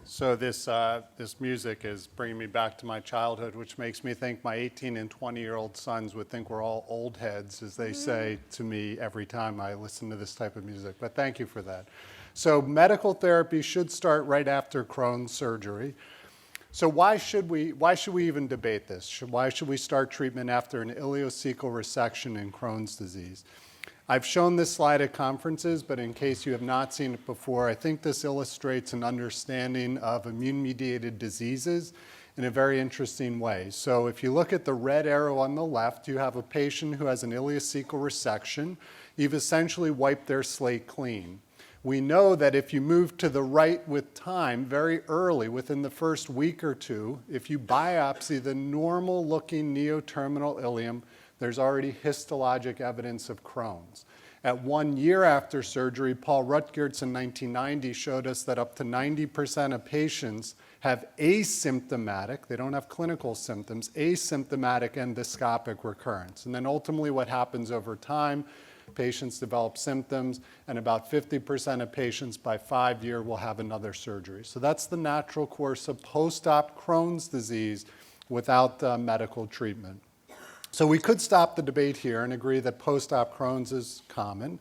So this music is bringing me back to my childhood, which makes me think my 18 and 20-year-old sons would think we're all old heads, as they say to me every time I listen to this type of music. But thank you for that. So medical therapy should start right after Crohn's surgery. So why should we even debate this? Why should we start treatment after an ileocecal resection in Crohn's disease? I've shown this slide at conferences, but in case you have not seen it before, I think this illustrates an understanding of immune-mediated diseases in a very interesting way. So if you look at the red arrow on the left, you have a patient who has an ileocecal resection. You've essentially wiped their slate clean. We know that if you move to the right with time, very early, within the first week or two, if you biopsy the normal-looking neoterminal ileum, there's already histologic evidence of Crohn's. At 1 year after surgery, Paul Rutgerts in 1990 showed us that up to 90% of patients have asymptomatic, they don't have clinical symptoms, asymptomatic endoscopic recurrence. And then ultimately what happens over time, patients develop symptoms, and about 50% of patients by 5 years will have another surgery. So that's the natural course of post-op Crohn's disease without medical treatment. So we could stop the debate here and agree that post-op Crohn's is common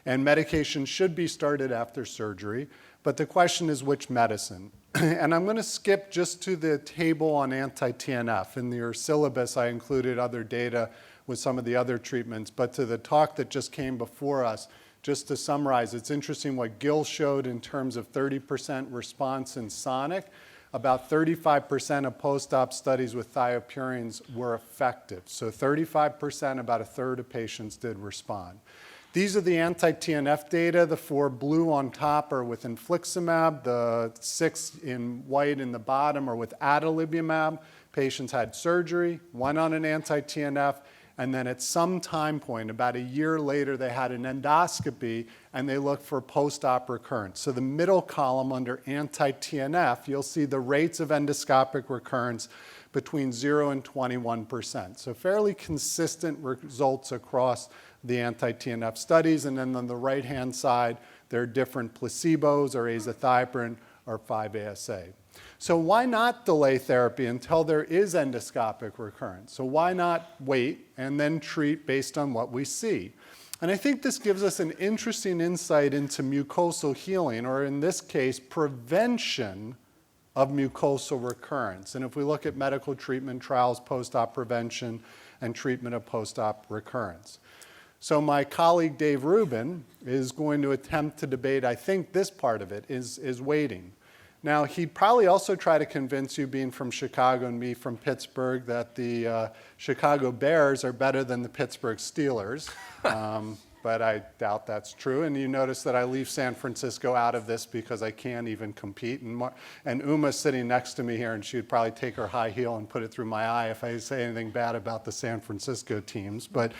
and medication should be started after surgery, but the question is which medicine? And I'm going to skip just to the table on anti-TNF. In your syllabus, I included other data with some of the other treatments, but to the talk that just came before us, just to summarize, it's interesting what Gil showed in terms of 30% response in SONIC. About 35% of post-op studies with thiopurines were effective. So 35%, about a third of patients did respond. These are the anti-TNF data. The 4 blue on top are with Infliximab. The 6 in white in the bottom are with adalimumab. Patients had surgery, went on an anti-TNF, and then at some time point, about a year later, they had an endoscopy and they looked for post-op recurrence. So the middle column under anti-TNF, you'll see the rates of endoscopic recurrence between 0 and 21%. So fairly consistent results across the anti-TNF studies. And then on the right-hand side, there are different placebos or azathioprine or 5-ASA. So why not delay therapy until there is endoscopic recurrence? So why not wait and then treat based on what we see? And I think this gives us an interesting insight into mucosal healing, or in this case, prevention of mucosal recurrence. And if we look at medical treatment trials, post-op prevention and treatment of post-op recurrence. So my colleague Dave Rubin is going to attempt to debate, I think this part of it is waiting. Now, he'd probably also try to convince you, being from Chicago and me from Pittsburgh, that the Chicago Bears are better than the Pittsburgh Steelers. But I doubt that's true. And you notice that I leave San Francisco out of this because I can't even compete. And Uma's sitting next to me here, and she would probably take her high heel and put it through my eye if I say anything bad about the San Francisco teams. But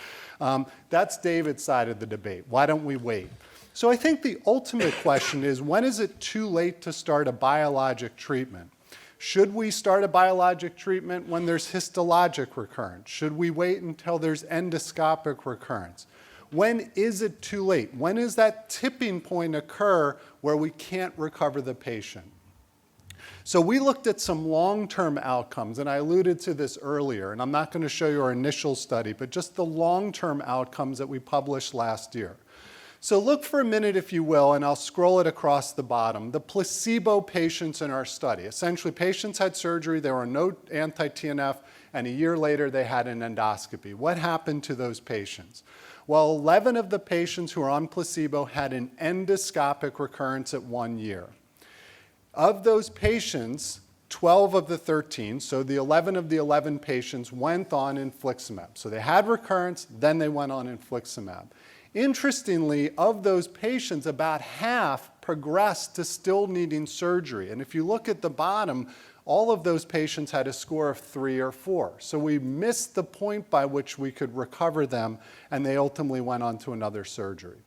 that's David's side of the debate. Why don't we wait? So I think the ultimate question is, when is it too late to start a biologic treatment? Should we start a biologic treatment when there's histologic recurrence? Should we wait until there's endoscopic recurrence? When is it too late? When does that tipping point occur where we can't recover the patient? So we looked at some long-term outcomes, and I alluded to this earlier, and I'm not going to show you our initial study, but just the long-term outcomes that we published last year. So look for a minute, if you will, and I'll scroll it across the bottom. The placebo patients in our study. Essentially, patients had surgery, there were no anti-TNF, and a year later they had an endoscopy. What happened to those patients? Well, 11 of the patients who were on placebo had an endoscopic recurrence at 1 year. Of those patients, 12 of the 13, so the 11 of the 11 patients went on Infliximab. So they had recurrence, then they went on Infliximab. Interestingly, of those patients, about half progressed to still needing surgery. And if you look at the bottom, all of those patients had a score of 3 or 4. So we missed the point by which we could recover them, and they ultimately went on to another surgery.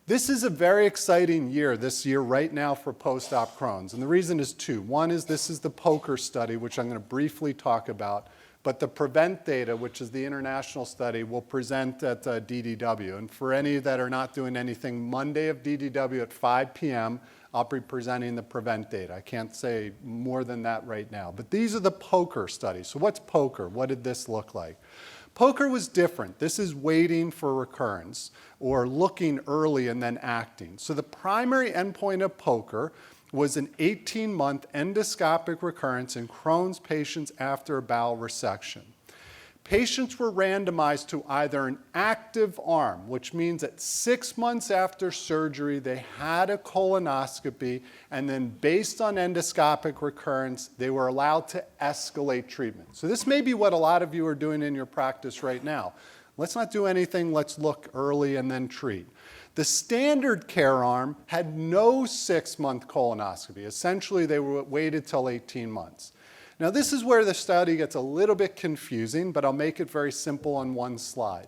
This is a very exciting year, this year right now, for post-op Crohn's. And the reason is two. One is this is the POCER study, which I'm going to briefly talk about. But the PREVENT data, which is the international study, will present at DDW. And for any that are not doing anything, Monday of DDW at 5 p.m., I'll be presenting the PREVENT data. I can't say more than that right now. But these are the POCER studies. So what's POCER? What did this look like? POCER was different. This is waiting for recurrence or looking early and then acting. So the primary endpoint of POCER was an 18-month endoscopic recurrence in Crohn's patients after a bowel resection. Patients were randomized to either an active arm, which means that 6 months after surgery, they had a colonoscopy, and then based on endoscopic recurrence, they were allowed to escalate treatment. So this may be what a lot of you are doing in your practice right now. Let's not do anything, let's look early and then treat. The standard care arm had no 6-month colonoscopy. Essentially, they waited till 18 months. Now, this is where the study gets a little bit confusing, but I'll make it very simple on one slide.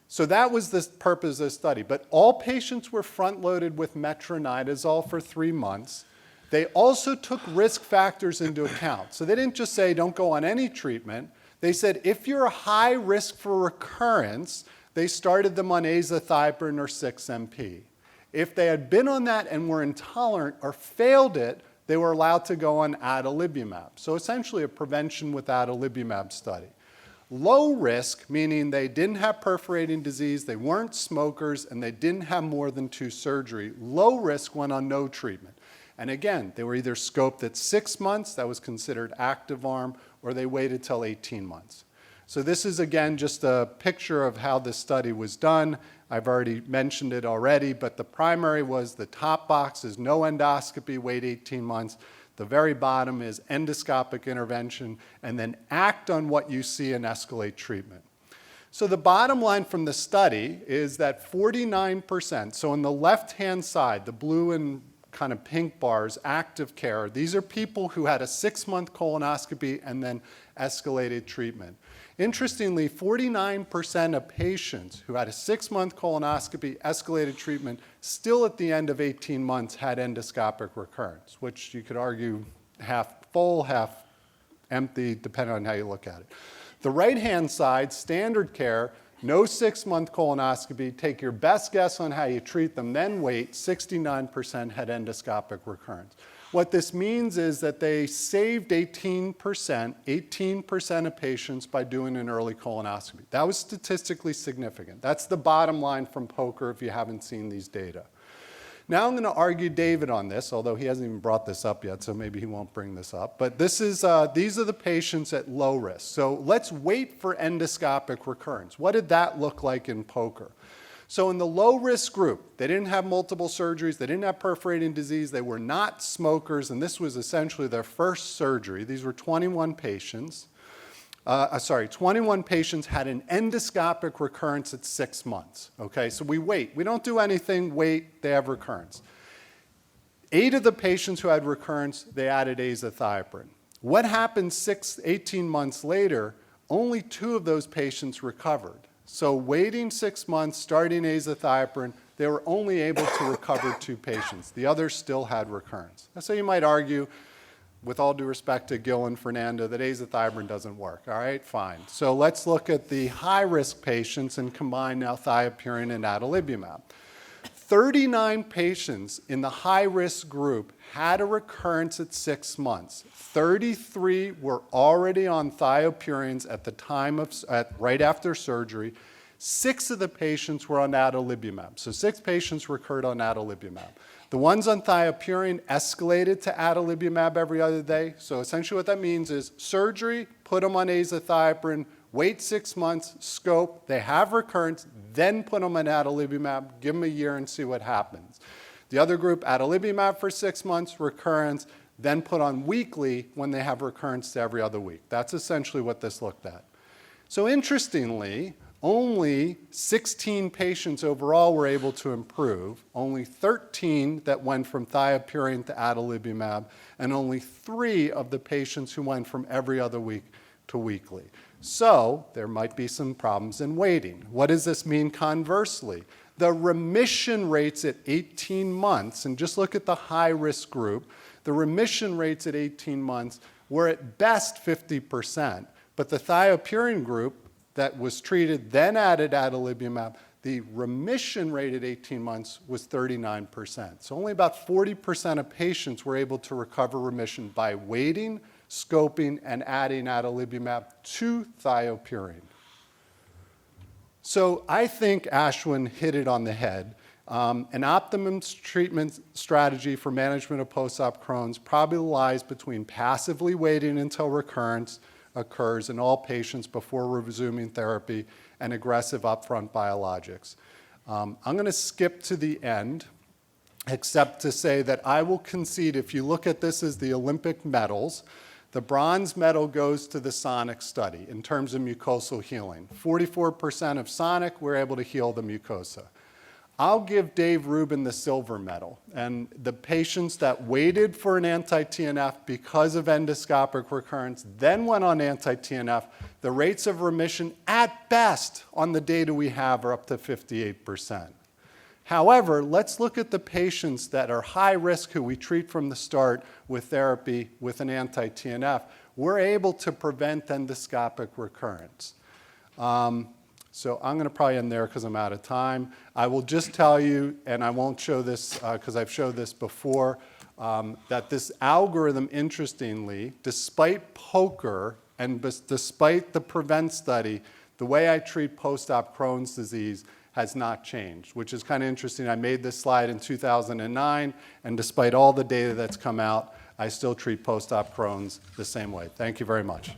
So that was the purpose of the study. But all patients were front-loaded with metronidazole for 3 months. They also took risk factors into account. So they didn't just say, don't go on any treatment. They said, if you're a high risk for recurrence, they started them on azathioprine or 6-MP. If they had been on that and were intolerant or failed it, they were allowed to go on adalimumab. So essentially a prevention with adalimumab study. Low risk, meaning they didn't have perforating disease, they weren't smokers, and they didn't have more than 2 surgeries. Low risk went on no treatment. And again, they were either scoped at 6 months, that was considered active arm, or they waited till 18 months. So this is, again, just a picture of how this study was done. I've already mentioned it already, but the primary was the top box is no endoscopy, wait 18 months. The very bottom is endoscopic intervention, and then act on what you see and escalate treatment. So the bottom line from the study is that 49%, so on the left-hand side, the blue and kind of pink bars, active care, these are people who had a 6-month colonoscopy and then escalated treatment. Interestingly, 49% of patients who had a 6-month colonoscopy, escalated treatment, still at the end of 18 months had endoscopic recurrence, which you could argue half full, half empty, depending on how you look at it. The right-hand side, standard care, no 6-month colonoscopy, take your best guess on how you treat them, then wait, 69% had endoscopic recurrence. What this means is that they saved 18% of patients by doing an early colonoscopy. That was statistically significant. That's the bottom line from POCER if you haven't seen these data. Now I'm going to argue David on this, although he hasn't even brought this up yet, so maybe he won't bring this up. But this is, these are the patients at low risk. So let's wait for endoscopic recurrence. What did that look like in POCER? So in the low-risk group, they didn't have multiple surgeries, they didn't have perforating disease, they were not smokers, and this was essentially their first surgery. These were 21 patients. 21 patients had an endoscopic recurrence at 6 months. Okay, so we wait. We don't do anything, wait, they have recurrence. 8 of the patients who had recurrence, they added azathioprine. What happened 18 months later, only 2 of those patients recovered. So waiting 6 months, starting azathioprine, they were only able to recover 2 patients. The others still had recurrence. So you might argue, with all due respect to Gil and Fernando, that azathioprine doesn't work. All right, fine. So let's look at the high-risk patients and combine now thiopurine and adalimumab. 39 patients in the high-risk group had a recurrence at 6 months. 33 were already on thiopurines at the time of, right after surgery. 6 of the patients were on adalimumab. So 6 patients recurred on adalimumab. The ones on thiopurine escalated to adalimumab every other day. So essentially what that means is surgery, put them on azathioprine, wait 6 months, scope, they have recurrence, then put them on adalimumab, give them a year and see what happens. The other group, adalimumab for 6 months, recurrence, then put on weekly when they have recurrence to every other week. That's essentially what this looked at. So interestingly, only 16 patients overall were able to improve, only 13 that went from thiopurine to adalimumab, and only 3 of the patients who went from every other week to weekly. So there might be some problems in waiting. What does this mean conversely? The remission rates at 18 months, and just look at the high-risk group, the remission rates at 18 months were at best 50%, But the thiopurine group that was treated, then added adalimumab, the remission rate at 18 months was 39%. So only about 40% of patients were able to recover remission by waiting, scoping, and adding adalimumab to thiopurine. So I think Ashwin hit it on the head. An optimum treatment strategy for management of post-op Crohn's probably lies between passively waiting until recurrence occurs in all patients before resuming therapy and aggressive upfront biologics. I'm going to skip to the end, except to say that I will concede, if you look at this as the Olympic medals, the bronze medal goes to the SONIC study in terms of mucosal healing. 44% of SONIC were able to heal the mucosa. I'll give Dave Rubin the silver medal. And the patients that waited for an anti-TNF because of endoscopic recurrence, then went on anti-TNF, the rates of remission at best on the data we have are up to 58%. However, let's look at the patients that are high risk who we treat from the start with therapy with an anti-TNF. We're able to prevent endoscopic recurrence. So I'm going to probably end there because I'm out of time. I will just tell you, and I won't show this because I've showed this before, that this algorithm, interestingly, despite POCER and despite the PREVENT study, the way I treat post-op Crohn's disease has not changed, which is kind of interesting. I made this slide in 2009, and despite all the data that's come out, I still treat post-op Crohn's the same way. Thank you very much.